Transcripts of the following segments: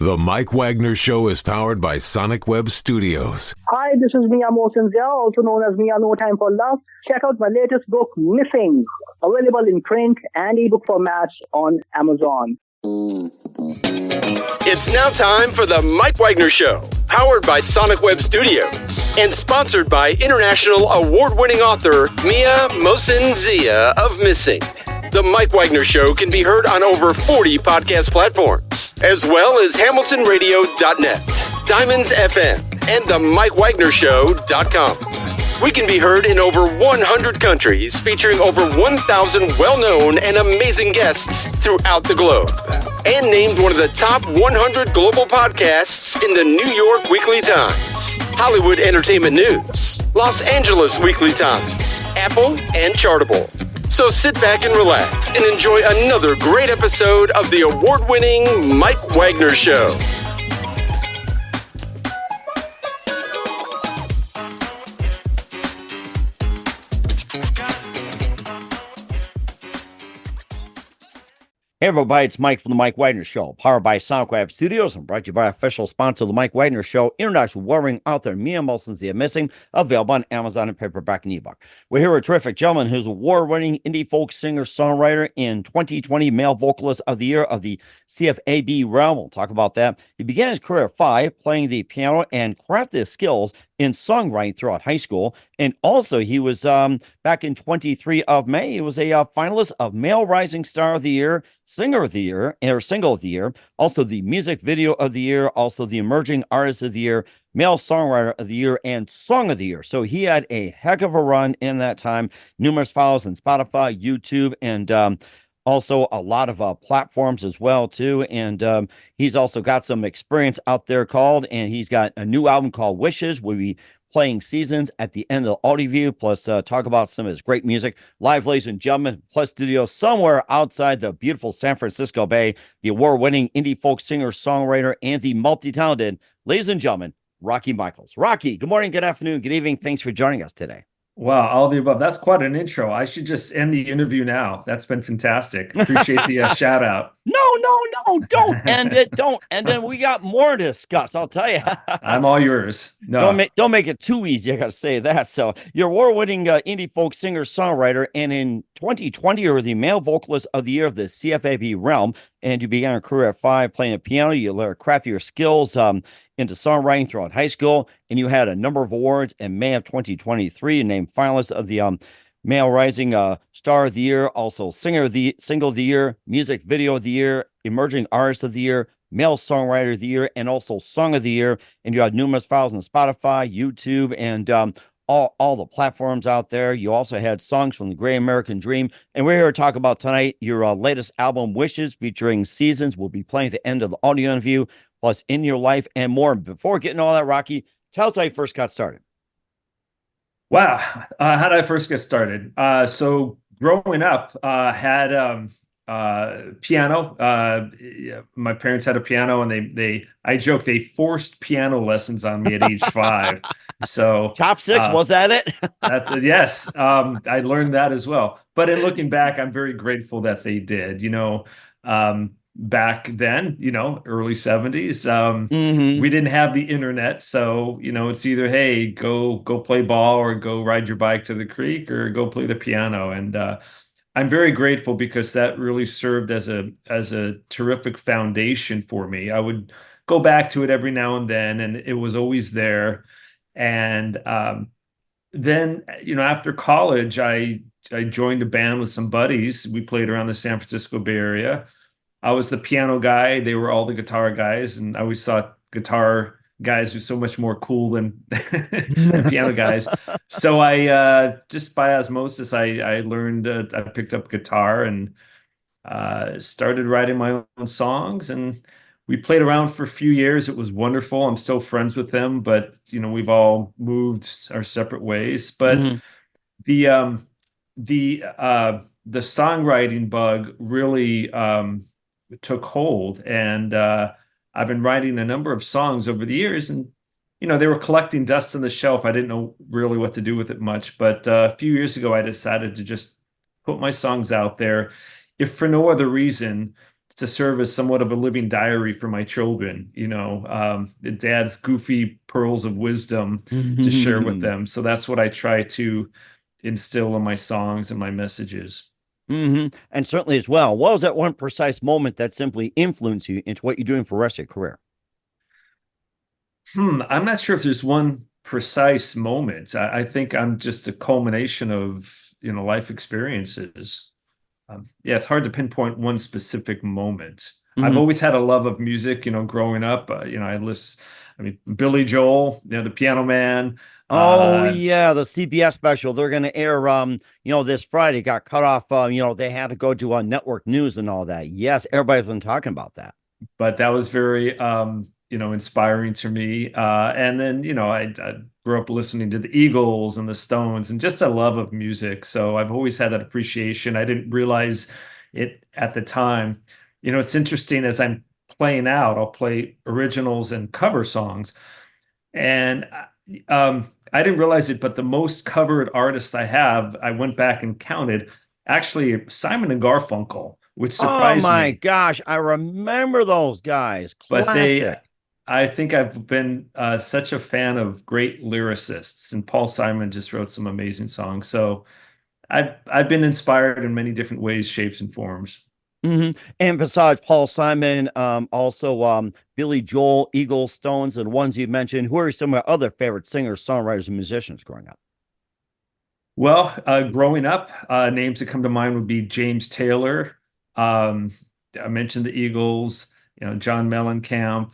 The Mike Wagner Show is powered by Sonic Web Studios. Hi, this is Mia Mosinzia, also known as Mia No Time for Love. Check out my latest book, Missing, available in print and ebook formats on Amazon. It's now time for the Mike Wagner Show, powered by Sonic Web Studios and sponsored by international award-winning author Mia Mosinzia of Missing. The Mike Wagner Show can be heard on over 40 podcast platforms, as well as HamiltonRadio.net, Diamonds FM, and themikewagnershow.com. We can be heard in over 100 countries, featuring over 1,000 well-known and amazing guests throughout the globe. And named one of the top 100 global podcasts in the New York Weekly Times, Hollywood Entertainment News, Los Angeles Weekly Times, Apple, and Chartable. So sit back and relax and enjoy another great episode of the award-winning Mike Wagner Show. Hey everybody, it's Mike from the Mike Wagner Show, powered by Sonic Web Studios and brought to you by official sponsor of the Mike Wagner Show, international warring author Mia Mosinzia Missing, available on Amazon and paperback and ebook. We're here with a terrific gentleman who's award-winning indie folk singer-songwriter in 2020 Male Vocalist of the Year of the cfabrealm. We'll talk about that. He began his career at 5, playing the piano and crafted his skills in songwriting throughout high school. And also he was back in 23 of May, he was a finalist of Male Rising Star of the Year, Singer of the Year, or Single of the Year, also the Music Video of the Year, also the Emerging Artist of the Year, Male Songwriter of the Year, and Song of the Year. So he had a heck of a run in that time. Numerous followers on Spotify, YouTube, and also a lot of platforms as well too. And he's also got some experience out there and he's got a new album called Wishes. We'll be playing Seasons at the end of the audio view, plus talk about some of his great music live, ladies and gentlemen, plus studio somewhere outside the beautiful San Francisco Bay, the award-winning indie folk singer, songwriter, and the multi-talented, ladies and gentlemen, Rocky Michaels. Rocky, good morning, good afternoon, good evening. Thanks for joining us today. Wow, all the above. That's quite an intro. I should just end the interview now. That's been fantastic. Appreciate the shout out. No, don't end it. Don't. And then we got more to discuss. I'll tell you. I'm all yours. No, don't make it too easy. I got to say that. So you're award-winning indie folk singer songwriter, and in 2020 you were the Male Vocalist of the Year of the cfabrealm. And you began your career at 5 playing a piano. You learned craft your skills into songwriting throughout high school, and you had a number of awards. In May of 2023, you named finalist of the Male Rising Star of the Year, also Single of the Year, Music Video of the Year, Emerging Artist of the Year, Male Songwriter of the Year, and also Song of the Year. And you had numerous files on Spotify, YouTube, and all the platforms out there. You also had songs from the Great American Dream. And we're here to talk about tonight your latest album, Wishes, featuring Seasons. We'll be playing at the end of the audio interview, plus In Your Life and more. Before getting all that, Rocky, tell us how you first got started. Wow. How did I first get started? So growing up, had piano. My parents had a piano, and I joke, they forced piano lessons on me at age 5. So Chopsticks, was that it? Yes. I learned that as well. But in looking back, I'm very grateful that they did. Back then, early 70s, we didn't have the internet. So, it's either, hey, go play ball, or go ride your bike to the creek, or go play the piano. And I'm very grateful, because that really served as a terrific foundation for me. I would go back to it every now and then, and it was always there. And then, after college, I joined a band with some buddies. We played around the San Francisco Bay Area. I was the piano guy. They were all the guitar guys. And I always thought guitar guys were so much more cool than piano guys. So I, just by osmosis, I learned, I picked up guitar and started writing my own songs. And we played around for a few years. It was wonderful. I'm still friends with them, but, we've all moved our separate ways. But the songwriting bug really took hold, and I've been writing a number of songs over the years, and they were collecting dust on the shelf. I didn't know really what to do with it much, but a few years ago I decided to just put my songs out there, if for no other reason, to serve as somewhat of a living diary for my children, dad's goofy pearls of wisdom to share with them. So that's what I try to instill in my songs and my messages. And certainly as well, what was that one precise moment that simply influenced you into what you're doing for the rest of your career? I'm not sure if there's one precise moment. I think I'm just a culmination of, life experiences. It's hard to pinpoint one specific moment. I've always had a love of music, growing up. Billy Joel, the Piano Man. Oh yeah, the CBS special. They're going to air, this Friday. Got cut off. They had to go to network news and all that. Yes, everybody's been talking about that. But that was very, inspiring to me. And then, I grew up listening to the Eagles and the Stones and just a love of music. So I've always had that appreciation. I didn't realize it at the time. It's interesting, as I'm playing out, I'll play originals and cover songs. And I didn't realize it, but the most covered artists I have, I went back and counted, actually Simon and Garfunkel, which surprised me. Oh my gosh, I remember those guys. Classic. I think I've been such a fan of great lyricists, and Paul Simon just wrote some amazing songs. So I've been inspired in many different ways, shapes, and forms. And besides Paul Simon, also Billy Joel, Eagles, Stones, and ones you mentioned, who are some of your other favorite singers, songwriters, and musicians growing up? Well, growing up, names that come to mind would be James Taylor. I mentioned the Eagles, John Mellencamp.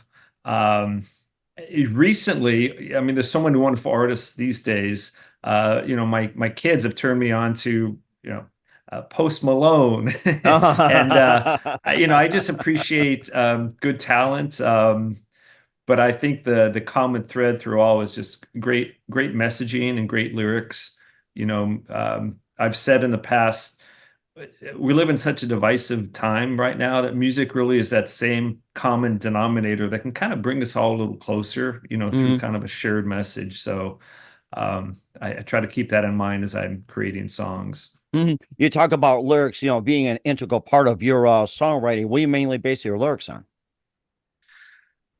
Recently, there's so many wonderful artists these days. My kids have turned me on to, Post Malone. And, I just appreciate good talent. But I think the common thread through all is just great messaging and great lyrics. I've said in the past, we live in such a divisive time right now that music really is that same common denominator that can kind of bring us all a little closer, through kind of a shared message. So I try to keep that in mind as I'm creating songs. You talk about lyrics, being an integral part of your songwriting. What do you mainly base your lyrics on?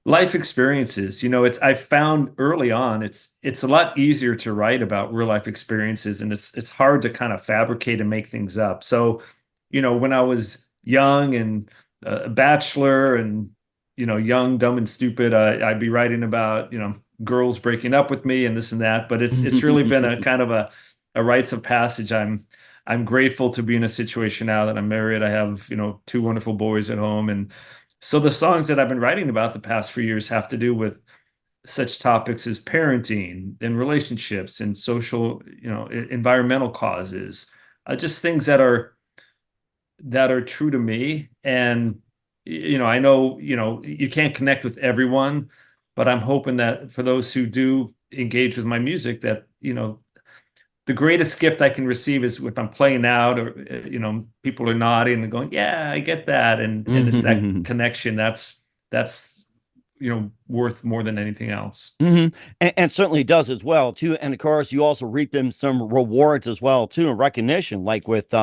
Life experiences. I found early on it's a lot easier to write about real life experiences, and it's hard to kind of fabricate and make things up. So, when I was young and a bachelor and young, dumb, and stupid, I'd be writing about girls breaking up with me and this and that. But it's really been a kind of a rites of passage. I'm grateful to be in a situation now that I'm married. I have two wonderful boys at home, and so the songs that I've been writing about the past few years have to do with such topics as parenting and relationships and social, environmental causes, just things that are true to me. And, I know, you can't connect with everyone, but I'm hoping that for those who do engage with my music, that, the greatest gift I can receive is if I'm playing out or, people are nodding and going, yeah, I get that. And it's that connection that's, worth more than anything else. And certainly does as well too. And of course, you also reap them some rewards as well too, and recognition, like with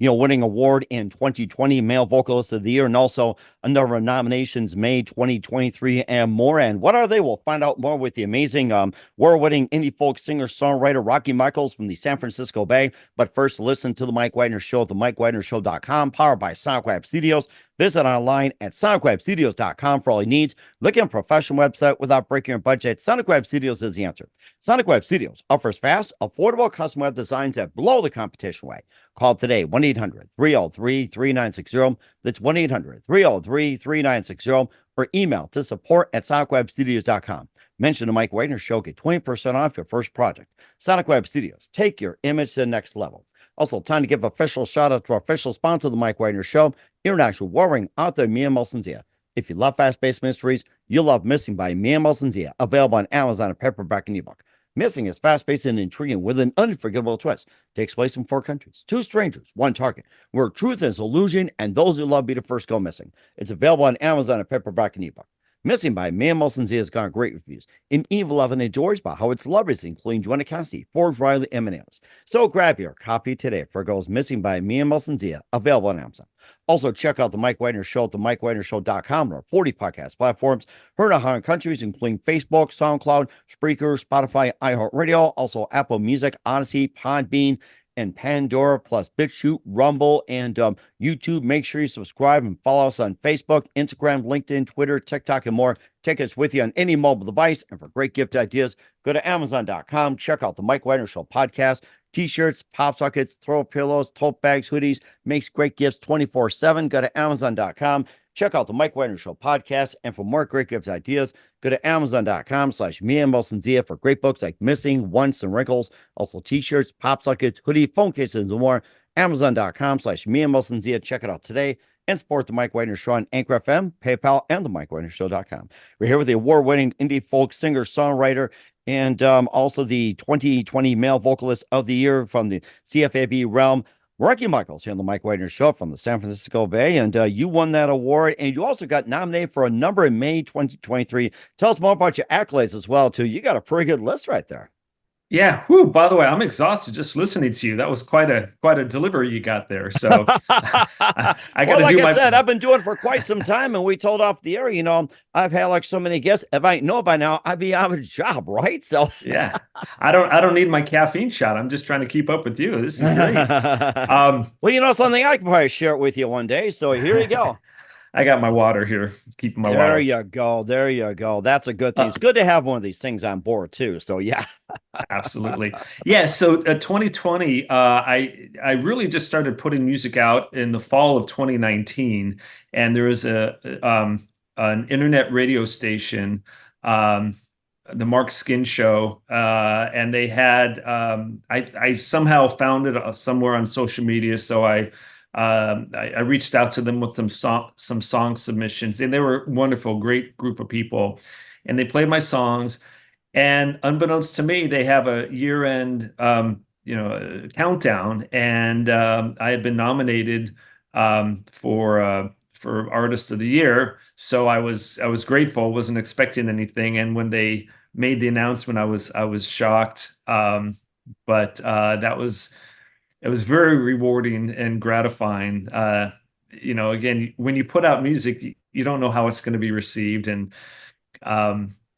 winning award in 2020 Male Vocalist of the Year, and also a number of nominations May 2023 and more. And what are they? We'll find out more with the amazing award-winning indie folk singer-songwriter Rocky Michaels from the San Francisco Bay. But first, listen to the Mike Wagner Show at themikewagnershow.com, powered by SonicWeb Studios. Visit online at sonicwebstudios.com for all your needs. Look at a professional website without breaking your budget. Sonic Web Studios is the answer. Sonic Web Studios offers fast, affordable custom web designs that blow the competition away. Call today, 1-800-303-3960. That's 1-800-303-3960. Or email to support@sonicwebstudios.com. Mention the Mike Wagner Show. Get 20% off your first project. Sonic Web Studios. Take your image to the next level. Also, time to give official shout out to our official sponsor of the Mike Wagner Show, international warring author Mia Molson-Zia. If you love fast-paced mysteries, you'll love Missing by Mia Molson-Zia, available on Amazon and paperback and ebook. Missing is fast-paced and intriguing with an unforgettable twist. Takes place in 4 countries, 2 strangers, 1 target, where truth is illusion and those who love be the first go missing. It's available on Amazon and paperback and ebook. Missing by Man Molson Z has gotten great reviews. In Evil Eleven enjoys by Howard celebrities, including Joanna Cassidy, Forbes, Riley, M&M's. So grab your copy today for Girls Missing by Man Molson Z, available on Amazon. Also, check out The Mike Wagner Show at themikewagnershow.com or 40 podcast platforms. Heard in 100 countries, including Facebook, SoundCloud, Spreaker, Spotify, iHeartRadio, also Apple Music, Odyssey, Podbean, and Pandora, plus BitChute, Rumble, and YouTube. Make sure you subscribe and follow us on Facebook, Instagram, LinkedIn, Twitter, TikTok, and more. Take us with you on any mobile device. And for great gift ideas, go to Amazon.com. Check out the Mike Wagner Show podcast. T-shirts, pop sockets, throw pillows, tote bags, hoodies. Makes great gifts 24/7. Go to Amazon.com. Check out the Mike Wagner Show podcast. And for more great gift ideas, go to Amazon.com/MeandMolsonZia for great books like Missing, Once, and Wrinkles. Also t-shirts, pop sockets, hoodie, phone cases, and more. Amazon.com/MeandMolsonZia. Check it out today. And support the Mike Wagner Show on Anchor FM, PayPal, and the mikewagnershow.com. We're here with the award-winning indie folk singer-songwriter and also the 2020 Male Vocalist of the Year from the cfabrealm, Rocky Michaels, here on the Mike Wagner Show from the San Francisco Bay. And you won that award, and you also got nominated for a number in May 2023. Tell us more about your accolades as well, too. You got a pretty good list right there. Yeah. Whew, by the way, I'm exhausted just listening to you. That was quite a delivery you got there. So I got like I said, I've been doing it for quite some time, and we told off the air, I've had like so many guests. If I know by now, I'd be out of a job, right? So yeah, I don't need my caffeine shot. I'm just trying to keep up with you. This is great. Well, something I can probably share it with you one day. So here you go. I got my water here. Keeping my water. There you go. There you go. That's a good thing. It's good to have one of these things on board too. So yeah. Absolutely. Yeah. So 2020, I really just started putting music out in the fall of 2019, and there was an internet radio station, the Mark Skin Show, and they had I somehow found it somewhere on social media, so I reached out to them with some song submissions, and they were wonderful, great group of people, and they played my songs. And unbeknownst to me, they have a year-end, countdown, and I had been nominated for Artist of the Year. So I was grateful. Wasn't expecting anything, and when they made the announcement, I was shocked. But it was very rewarding and gratifying. Again, when you put out music, you don't know how it's going to be received, and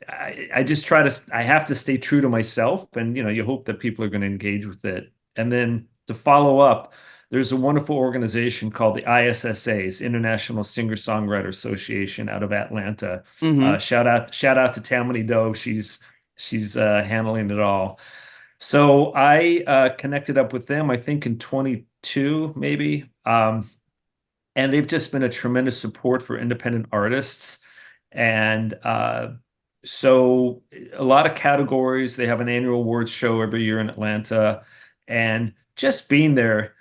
I just I have to stay true to myself, and you hope that people are going to engage with it. And then to follow up, there's a wonderful organization called the ISSA's International Singer-Songwriter Association out of Atlanta. Mm-hmm. Shout out to Tammany Doe. She's handling it all. So I connected up with them, I think in 22 maybe, and they've just been a tremendous support for independent artists. And so a lot of categories. They have an annual awards show every year in Atlanta, and just being there,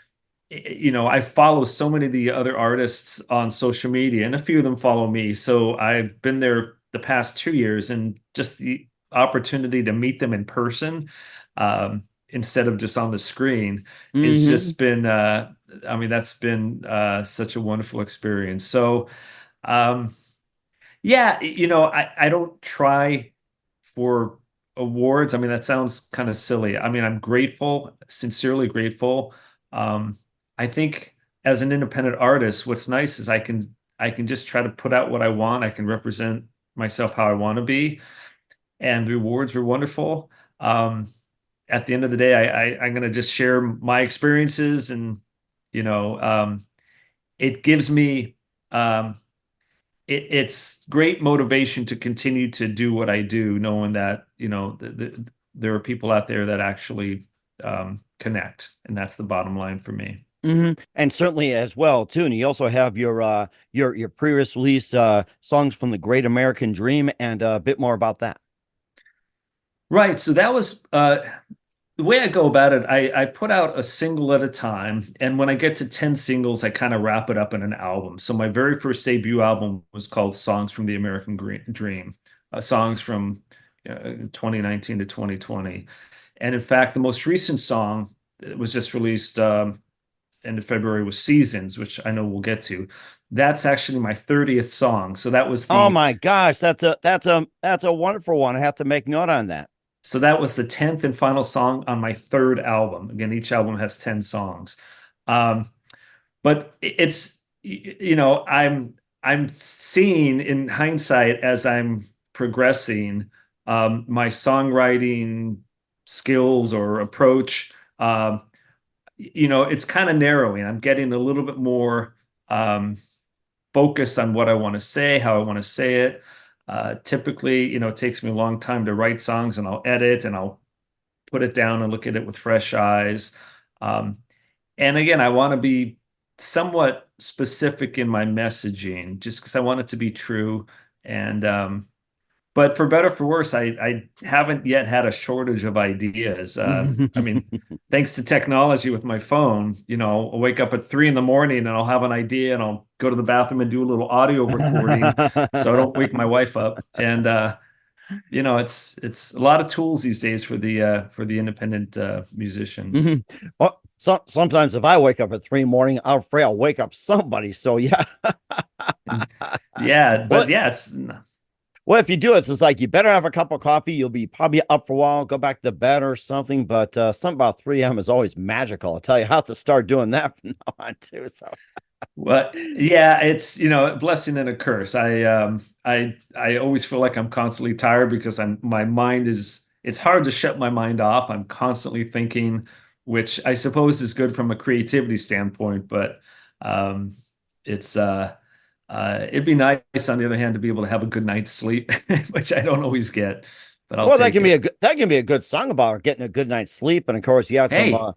I follow so many of the other artists on social media, and a few of them follow me. So I've been there the past 2 years, and just the opportunity to meet them in person, instead of just on the screen, it's just been, that's been such a wonderful experience. So, yeah, I don't try for awards. That sounds kind of silly. I'm grateful, sincerely grateful. I think as an independent artist, what's nice is I can just try to put out what I want. I can represent myself how I want to be, and the rewards were wonderful. At the end of the day, I'm going to just share my experiences, and it gives me it's great motivation to continue to do what I do, knowing that there are people out there that actually connect, and that's the bottom line for me. Mm-hmm. And certainly as well too. And you also have your pre-release songs from the Great American Dream, and a bit more about that. Right. So that was the way I go about it. I put out a single at a time, and when I get to 10 singles, I kind of wrap it up in an album. So my very first debut album was called Songs from the American Dream, songs from 2019 to 2020. And in fact, the most recent song was just released end of February was Seasons, which I know we'll get to. That's actually my 30th song. So that was Oh my gosh, that's a wonderful one. I have to make note on that. So that was the 10th and final song on my third album. Again, each album has 10 songs. But it's, I'm seeing in hindsight as I'm progressing, my songwriting skills or approach, it's kind of narrowing. I'm getting a little bit more focus on what I want to say, how I want to say it. Typically, it takes me a long time to write songs, and I'll edit and I'll put it down and look at it with fresh eyes. And again, I want to be somewhat specific in my messaging just because I want it to be true. And but for better or for worse, I haven't yet had a shortage of ideas. I mean, thanks to technology with my phone, I'll wake up at 3 a.m. and I'll have an idea and I'll go to the bathroom and do a little audio recording so I don't wake my wife up. And it's a lot of tools these days for the independent musician. Well, sometimes if I wake up at 3 a.m, I'm afraid I'll wake up somebody. So yeah. Yeah, but yeah, it's. Well, if you do it, it's like you better have a cup of coffee. You'll be probably up for a while, go back to bed or something. But something about 3 a.m. is always magical. I'll tell you how to start doing that from now on too. So, well, yeah, it's a blessing and a curse. I always feel like I'm constantly tired because my mind is. It's hard to shut my mind off. I'm constantly thinking, which I suppose is good from a creativity standpoint, but it's. It'd be nice, on the other hand, to be able to have a good night's sleep, which I don't always get. But that can be a good song about getting a good night's sleep. And of course, you have some.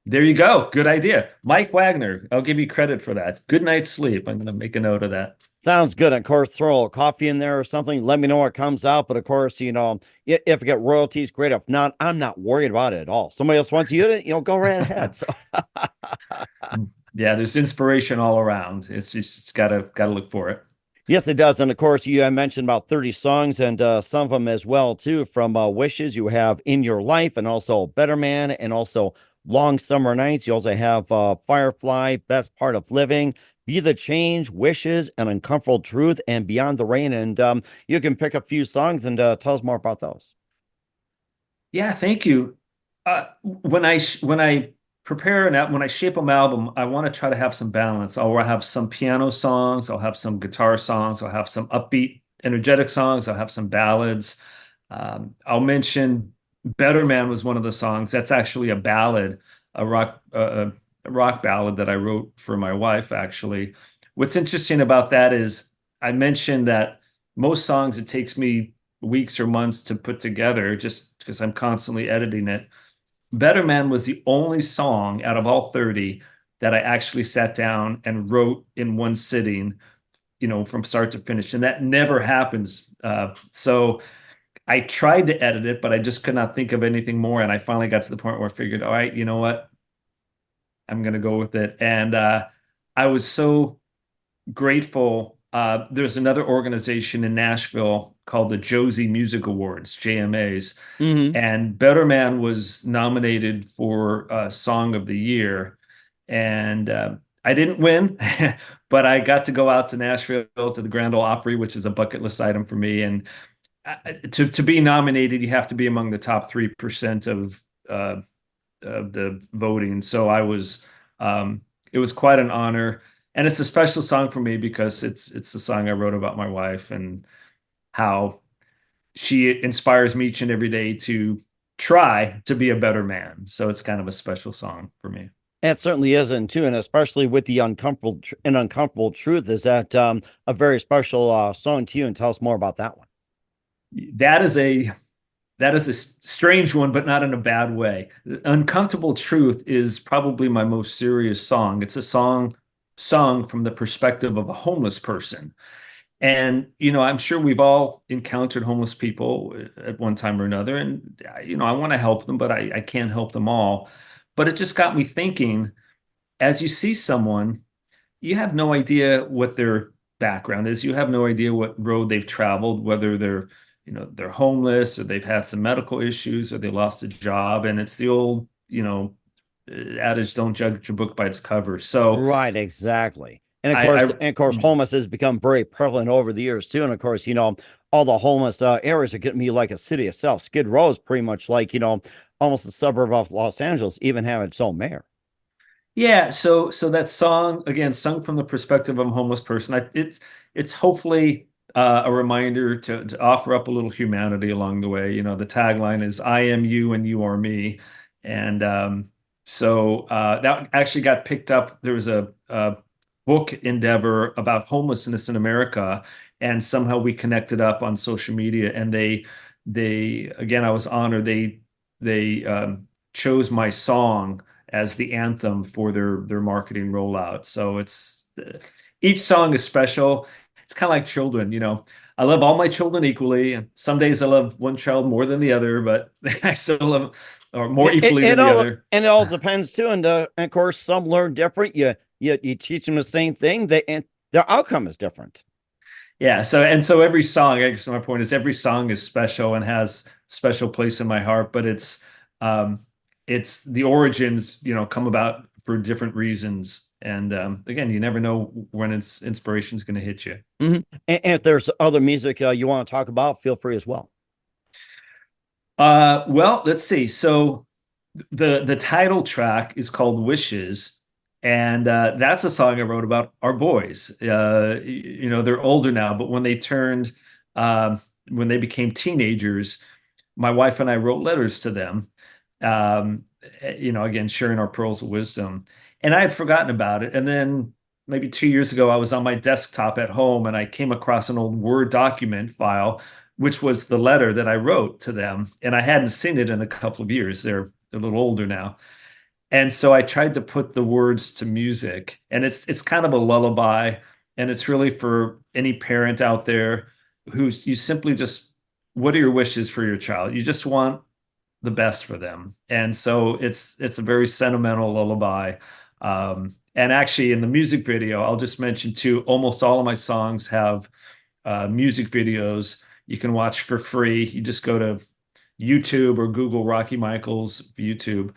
There you go. Good idea, Mike Wagner. I'll give you credit for that. Good night's sleep. I'm going to make a note of that. Sounds good. And of course, throw a coffee in there or something. Let me know what comes out. But of course, if I get royalties, great. If not, I'm not worried about it at all. Somebody else wants you to, go right ahead. So. Yeah, there's inspiration all around. It's just gotta look for it. Yes, it does. And of course, you mentioned about 30 songs and some of them as well, too, from Wishes. You have In Your Life and also Betterman and also Long Summer Nights. You also have Firefly, Best Part of Living, Be the Change, Wishes, and Uncomfortable Truth, and Beyond the Rain. And you can pick a few songs and tell us more about those. Yeah, thank you. When I prepare when I shape an album, I want to try to have some balance. I'll have some piano songs, I'll have some guitar songs, I'll have some upbeat, energetic songs, I'll have some ballads. I'll mention Better Man was one of the songs. That's actually a ballad, a rock ballad that I wrote for my wife, actually. What's interesting about that is I mentioned that most songs, it takes me weeks or months to put together just because I'm constantly editing it. Better Man was the only song out of all 30 that I actually sat down and wrote in one sitting, from start to finish. And that never happens. So I tried to edit it, but I just could not think of anything more. And I finally got to the point where I figured, all right, you know what? I'm going to go with it. And I was so grateful. There's another organization in Nashville called the Josie Music Awards, JMAs. Mm-hmm. And Better Man was nominated for Song of the Year. And I didn't win, but I got to go out to Nashville to the Grand Ole Opry, which is a bucket list item for me. And to be nominated, you have to be among the top 3% of the voting. So I was, it was quite an honor. And it's a special song for me because it's the song I wrote about my wife and how she inspires me each and every day to try to be a better man. So it's kind of a special song for me. It certainly is, and too, and especially with the uncomfortable truth, is that a very special song to you. And tell us more about that one. That is a strange one, but not in a bad way. Uncomfortable Truth is probably my most serious song. It's a song sung from the perspective of a homeless person. And, I'm sure we've all encountered homeless people at one time or another. And, I want to help them, but I can't help them all. But it just got me thinking, as you see someone, you have no idea what their background is. You have no idea what road they've traveled, whether they're homeless or they've had some medical issues or they lost a job. And it's the old, adage, don't judge a book by its cover. So right, exactly. And I of course, homeless has become very prevalent over the years too. And of course, all the homeless areas are getting to be like a city itself. Skid Row is pretty much like, almost a suburb of Los Angeles, even having its own mayor. Yeah, so that song again, sung from the perspective of a homeless person. It's hopefully a reminder to offer up a little humanity along the way. The tagline is "I am you and you are me," and so that actually got picked up. There was a book endeavor about homelessness in America, and somehow we connected up on social media. And they again, I was honored. They chose my song as the anthem for their marketing rollout. So each song is special. It's kind of like children, I love all my children equally. And some days I love one child more than the other, but I still love or more equally than the other. And it all depends too. And of course, some learn different. You teach them the same thing, and their outcome is different. Yeah. So every song, I guess my point is every song is special and has a special place in my heart, but it's the origins, come about for different reasons. And again, you never know when inspiration is going to hit you. Mm-hmm. And if there's other music you want to talk about, feel free as well. Well, let's see. So the title track is called Wishes. And that's a song I wrote about our boys. They're older now, but when they became teenagers, my wife and I wrote letters to them. Again, sharing our pearls of wisdom. And I had forgotten about it. And then maybe 2 years ago, I was on my desktop at home and I came across an old Word document file, which was the letter that I wrote to them. And I hadn't seen it in a couple of years. They're a little older now. And so I tried to put the words to music, and it's kind of a lullaby. And it's really for any parent out there you simply just, what are your wishes for your child? You just want the best for them. And so it's a very sentimental lullaby. And actually in the music video, I'll just mention too, almost all of my songs have music videos you can watch for free. You just go to YouTube or Google Rocky Michaels YouTube.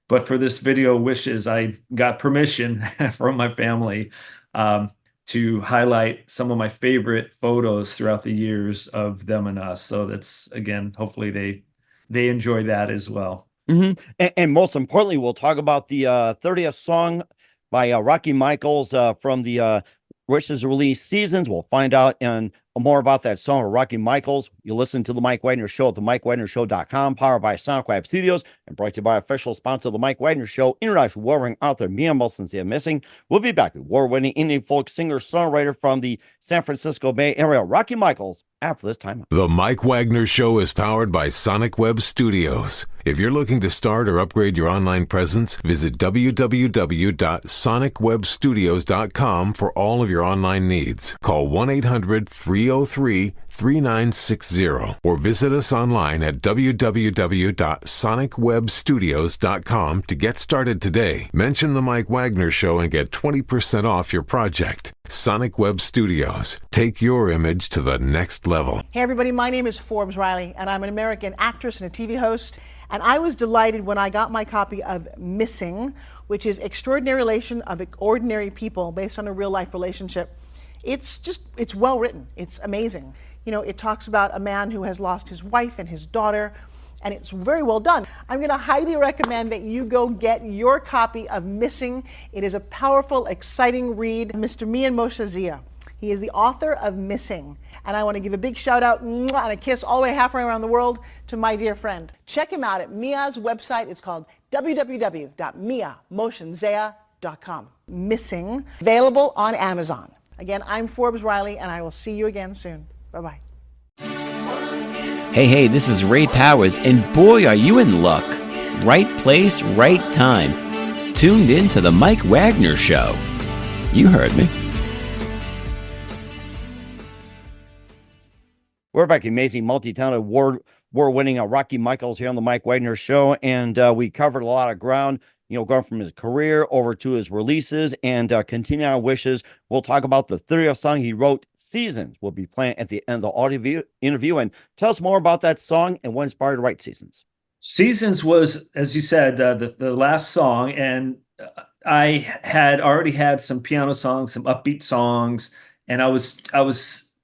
But for this video, Wishes, I got permission from my family to highlight some of my favorite photos throughout the years of them and us. So that's, again, hopefully they enjoy that as well. Mm-hmm. And most importantly, we'll talk about the 30th song by Rocky Michaels from the Wishes release Seasons. We'll find out and more about that song of Rocky Michaels. You listen to The Mike Wagner Show at themikewagnershow.com, powered by SoundCloud Studios, and brought to you by official sponsor of The Mike Wagner Show, international warring author Mia Molson's They're Missing. We'll be back with award-winning indiefolk singer-songwriter from the San Francisco Bay Area, Rocky Michaels, after this time. The Mike Wagner Show is powered by Sonic Web Studios. If you're looking to start or upgrade your online presence, visit www.sonicwebstudios.com for all of your online needs. Call 1-800-303-3960 or visit us online at www.sonicwebstudios.com to get started today. Mention The Mike Wagner Show and get 20% off your project. Sonic Web Studios. Take your image to the next level. Hey everybody, my name is Forbes Riley, and I'm an American actress and a TV host. And I was delighted when I got my copy of Missing, which is Extraordinary Relation of Ordinary People based on a real life relationship. It's well written. It's amazing. It talks about a man who has lost his wife and his daughter, and it's very well done. I'm going to highly recommend that you go get your copy of Missing. It is a powerful, exciting read. Mr. Mian Moshe Zia. He is the author of Missing. And I want to give a big shout out and a kiss all the way halfway around the world to my dear friend. Check him out at Mia's website. It's called www.miamotionzea.com. Missing, available on Amazon. Again, I'm Forbes Riley, and I will see you again soon. Bye-bye. Hey, this is Ray Powers, and boy, are you in luck. Right place, right time. Tuned in to The Mike Wagner Show. You heard me. We're back, amazing, multi-talented, award-winning Rocky Michaels here on The Mike Wagner Show, and we covered a lot of ground, going from his career over to his releases and continue our wishes. We'll talk about the 30th song he wrote, Seasons. We'll be playing at the end of the audio interview, and tell us more about that song and what inspired to write Seasons. Seasons was, as you said, the last song, and I had already had some piano songs, some upbeat songs, and I was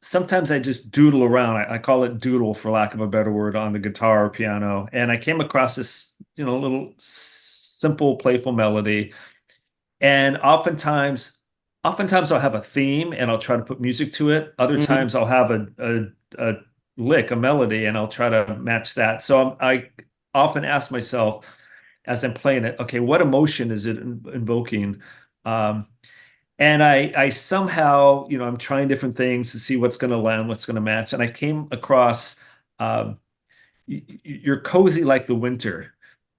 sometimes I just doodle around. I call it doodle for lack of a better word on the guitar or piano, and I came across this, little simple, playful melody, and oftentimes I'll have a theme and I'll try to put music to it. Other times I'll have a lick, a melody, and I'll try to match that. So I often ask myself as I'm playing it, okay, what emotion is it invoking? And I somehow, I'm trying different things to see what's going to land, what's going to match. And I came across "You're Cozy Like the Winter,"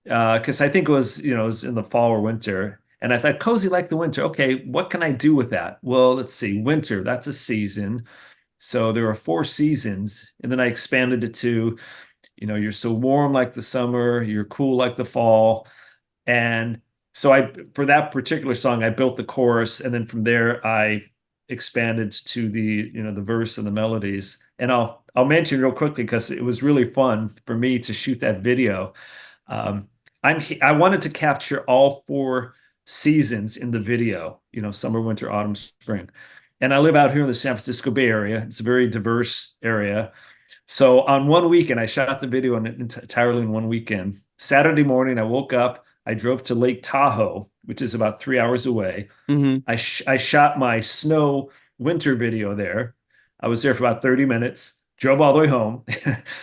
because I think it was in the fall or winter. And I thought, cozy like the winter. Okay, what can I do with that? Well, let's see. Winter, that's a season. So there are 4 seasons. And then I expanded it to, you're so warm like the summer, you're cool like the fall. And so for that particular song, I built the chorus. And then from there, I expanded to the verse and the melodies. And I'll mention real quickly because it was really fun for me to shoot that video. I wanted to capture all 4 seasons in the video, summer, winter, autumn, spring. And I live out here in the San Francisco Bay Area. It's a very diverse area. So on one weekend, I shot the video entirely in one weekend. Saturday morning, I woke up, I drove to Lake Tahoe, which is about 3 hours away. I shot my snow winter video there. I was there for about 30 minutes, drove all the way home.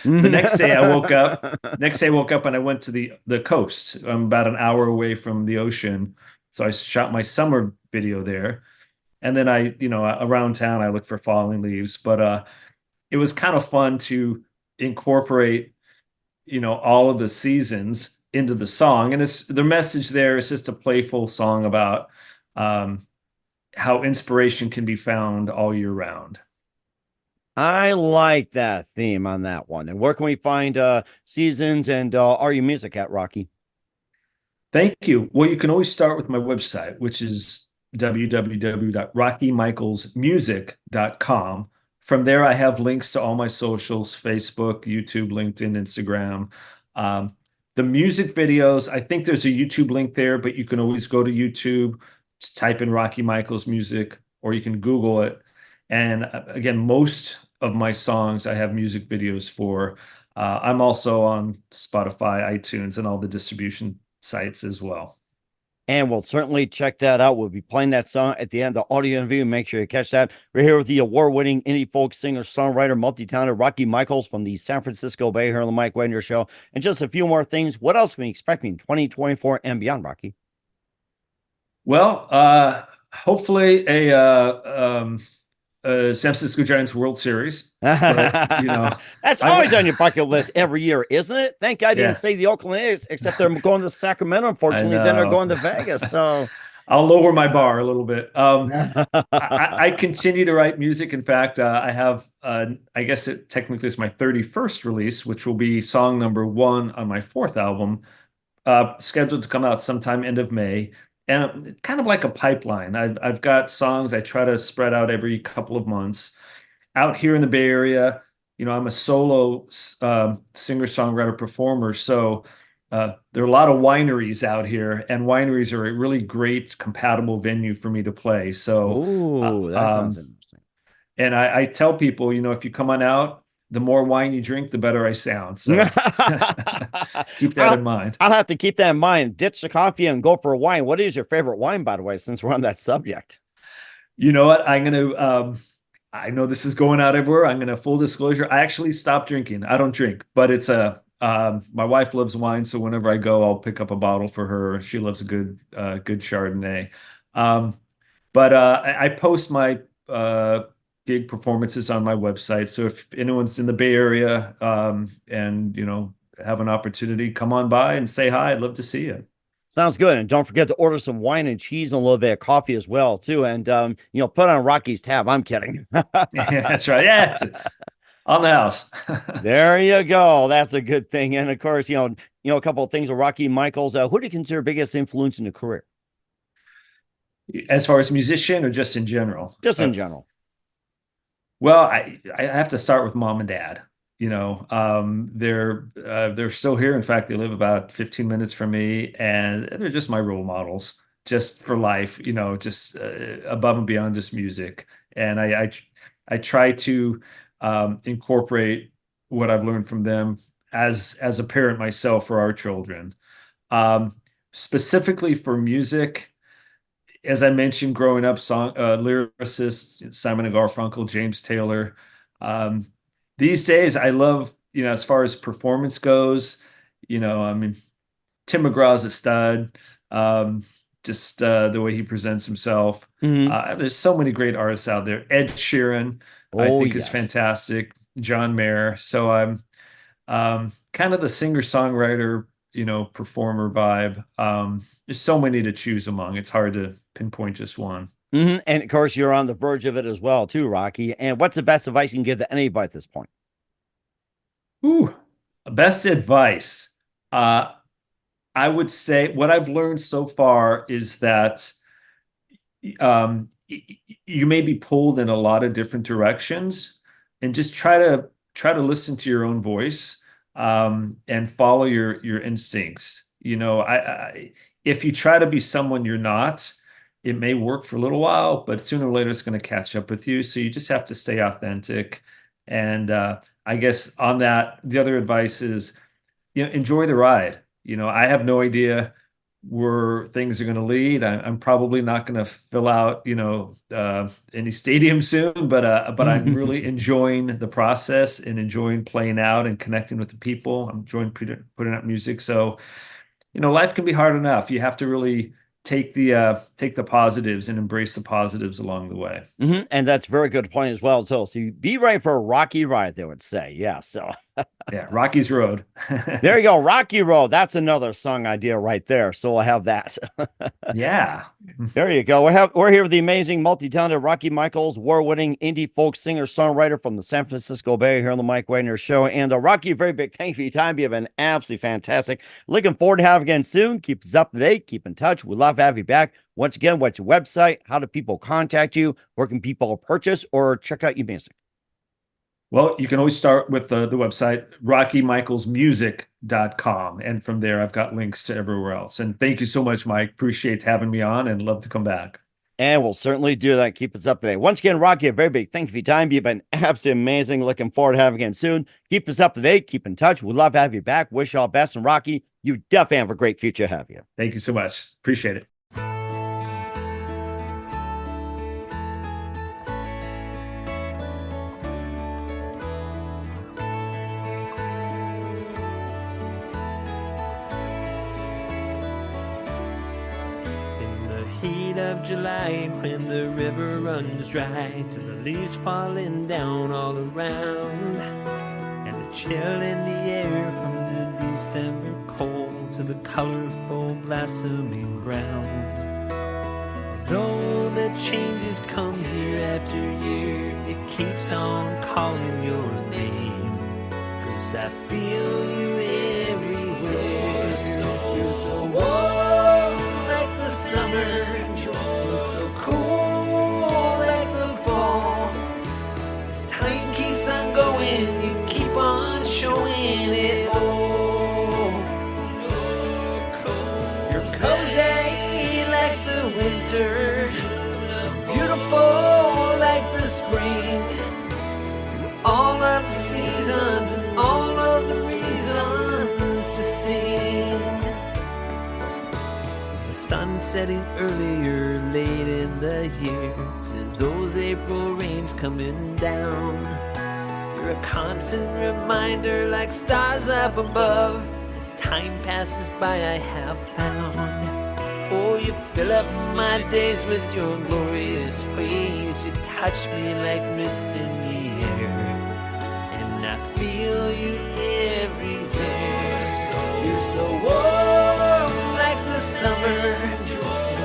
The next day I woke up and I went to the coast. I'm about an hour away from the ocean. So I shot my summer video there. And then around town, I look for falling leaves. But it was kind of fun to incorporate, all of the seasons into the song. And the message there is just a playful song about how inspiration can be found all year round. I like that theme on that one. And where can we find seasons and Are You Music at, Rocky? Thank you. Well, you can always start with my website, which is www.rockymichaelsmusic.com. From there, I have links to all my socials: Facebook, YouTube, LinkedIn, Instagram. The music videos, I think there's a YouTube link there, but you can always go to YouTube, just type in Rocky Michaels Music, or you can Google it. And again, most of my songs I have music videos for. I'm also on Spotify, iTunes, and all the distribution sites as well. And we'll certainly check that out. We'll be playing that song at the end of the audio interview. Make sure you catch that. We're here with the award-winning indie folk singer, songwriter, multi-talented Rocky Michaels from the San Francisco Bay here on the Mike Wagner Show. And just a few more things. What else can we expect in 2024 and beyond, Rocky? Well, hopefully a San Francisco Giants World Series. But, that's always on your bucket list every year, isn't it? Thank God you didn't say the Oakland A's, except they're going to Sacramento, unfortunately. Then they're going to Vegas. So I'll lower my bar a little bit. I continue to write music. In fact, I have, I guess it technically is my 31st release, which will be song number 1 on my 4th album, scheduled to come out sometime end of May. And kind of like a pipeline. I've got songs I try to spread out every couple of months. Out here in the Bay Area, I'm a solo singer-songwriter performer. So there are a lot of wineries out here, and wineries are a really great, compatible venue for me to play. So, that sounds interesting. And I tell people, if you come on out, the more wine you drink, the better I sound. So keep that in mind. I'll have to keep that in mind. Ditch the coffee and go for a wine. What is your favorite wine, by the way, since we're on that subject? You know what? I'm going to, I know this is going out everywhere. I'm going to, full disclosure, I actually stopped drinking. I don't drink, but it's my wife loves wine. So whenever I go, I'll pick up a bottle for her. She loves a good Chardonnay. But I post my, gig performances on my website. So if anyone's in the Bay Area and have an opportunity, come on by and say hi. I'd love to see you. Sounds good. And don't forget to order some wine and cheese and a little bit of coffee as well, too. And put on Rocky's tab. I'm kidding. Yeah, that's right. Yeah, on the house. There you go. That's a good thing. And of course, a couple of things with Rocky Michaels. Who do you consider biggest influence in the career? As far as musician or just in general? Just in general. Well, I have to start with mom and dad. They're still here. In fact, they live about 15 minutes from me, and they're just my role models, just for life. Just above and beyond just music. And I try to incorporate what I've learned from them as a parent myself for our children. Specifically for music, as I mentioned, growing up, lyricists, Simon and Garfunkel, James Taylor. These days, I love, as far as performance goes, Tim McGraw's a stud. Just the way he presents himself. There's so many great artists out there. Ed Sheeran, I think is fantastic. John Mayer. So I'm kind of the singer-songwriter, performer vibe. There's so many to choose among. It's hard to pinpoint just one. And of course, you're on the verge of it as well, too, Rocky. And what's the best advice you can give to anybody at this point? Best advice. I would say what I've learned so far is that you may be pulled in a lot of different directions, and just try to listen to your own voice and follow your instincts. If you try to be someone you're not, it may work for a little while, but sooner or later it's going to catch up with you. So you just have to stay authentic. And I guess on that, the other advice is, enjoy the ride. I have no idea where things are going to lead. I'm probably not going to fill out, any stadium soon, but I'm really enjoying the process and enjoying playing out and connecting with the people. I'm enjoying putting out music. So, life can be hard enough. You have to really take the positives and embrace the positives along the way. And that's a very good point as well. So you be ready for a rocky ride, they would say. Yeah. So yeah, Rocky's Road. There you go. Rocky Road. That's another song idea right there. So we'll have that. Yeah. There you go. We're here with the amazing, multi-talented Rocky Michaels, award-winning indie folk singer-songwriter from the San Francisco Bay here on the Mike Wagner Show. And Rocky, very big thank you for your time. You've been absolutely fantastic. Looking forward to having you again soon. Keep us up to date. Keep in touch. We'd love to have you back. Once again, what's your website? How do people contact you? Where can people purchase or check out your music? Well, you can always start with the website, rockymichaelsmusic.com. And from there, I've got links to everywhere else. And thank you so much, Mike. Appreciate having me on and love to come back. And we'll certainly do that. Keep us up to date. Once again, Rocky, a very big thank you for your time. You've been absolutely amazing. Looking forward to having you again soon. Keep us up to date. Keep in touch. We'd love to have you back. Wish you all best. And Rocky, you definitely have a great future ahead of you. Thank you so much. Appreciate it. Of July, when the river runs dry, to the leaves falling down all around, and the chill in the air from the December cold to the colorful blossoming ground. Though the changes come year after year, it keeps on calling your name, 'cause I feel you everywhere. You're so warm like the summer, so cool like the fall. As time keeps on going, you keep on showing it all. You're cozy like the winter, beautiful like the spring. All of the seasons and all of the reasons to sing. Sun setting earlier late in the year, to those April rains coming down. You're a constant reminder like stars up above. As time passes by I have found. Oh, you fill up my days with your glorious ways. You touch me like mist in the air, and I feel you everywhere. You're so warm like the summer,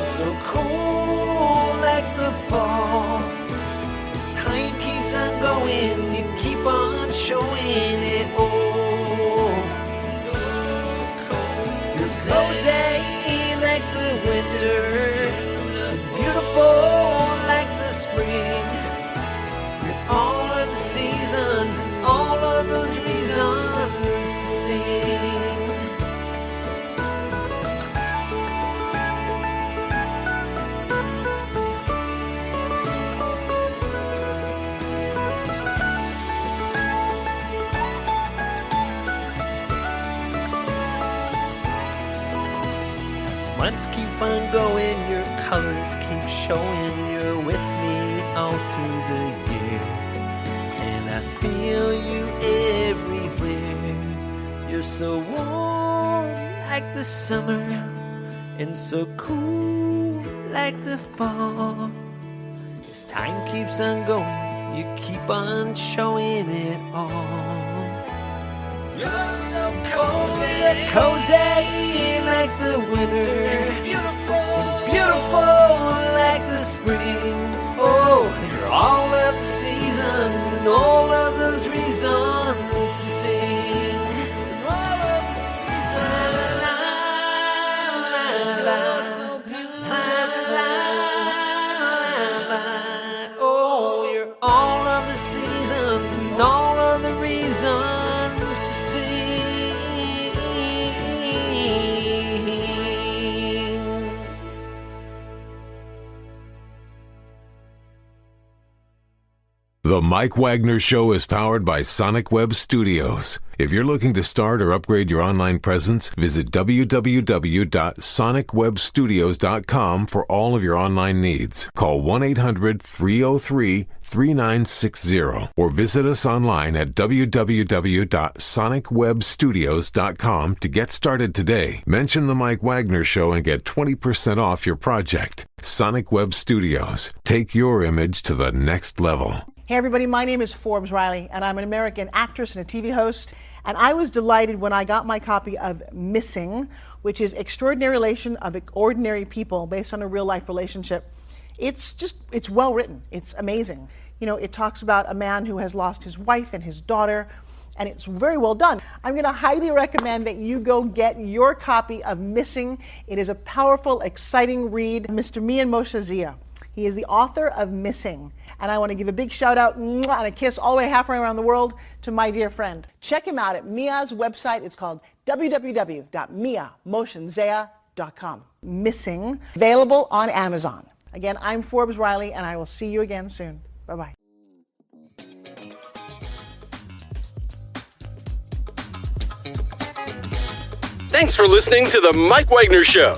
so cool like the fall. As time keeps on going, you keep on showing it all. You're cozy like the winter, beautiful like the spring. You're all of the seasons and all of those months keep on going, your colors keep showing. You're with me all through the year, and I feel you everywhere. You're so warm like the summer, and so cool like the fall. As time keeps on going, you keep on showing it all. You're so cozy, cozy like the winter, beautiful like the spring. Oh, you're all of the seasons and all of those reasons to sing. All of the seasons. La, la, la, la, la. Oh, you're all of the seasons and all of the reasons. The Mike Wagner Show is powered by Sonic Web Studios. If you're looking to start or upgrade your online presence, visit www.sonicwebstudios.com for all of your online needs. Call 1-800-303-3960 or visit us online at www.sonicwebstudios.com to get started today. Mention The Mike Wagner Show and get 20% off your project. Sonic Web Studios. Take your image to the next level. Hey everybody, my name is Forbes Riley, and I'm an American actress and a TV host. And I was delighted when I got my copy of Missing, which is Extraordinary Relation of Ordinary People based on a real life relationship. It's well written. It's amazing. You know, it talks about a man who has lost his wife and his daughter, and it's very well done. I'm going to highly recommend that you go get your copy of Missing. It is a powerful, exciting read. Mr. Mian Moshe Zia. He is the author of Missing. And I want to give a big shout out and a kiss all the way halfway around the world to my dear friend. Check him out at Mia's website. It's called www.miamoshenzea.com. Missing, available on Amazon. Again, I'm Forbes Riley, and I will see you again soon. Bye-bye. Thanks for listening to The Mike Wagner Show.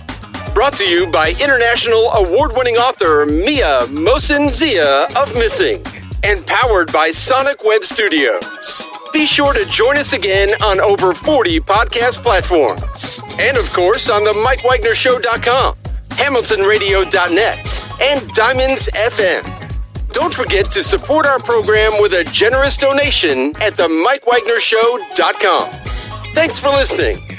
Brought to you by international award-winning author Mia Mohsen-Zia of Missing, and powered by Sonic Web Studios. Be sure to join us again on over 40 podcast platforms, and of course on themikewagnershow.com, hamiltonradio.net, and Diamonds FM. Don't forget to support our program with a generous donation at themikewagnershow.com. Thanks for listening.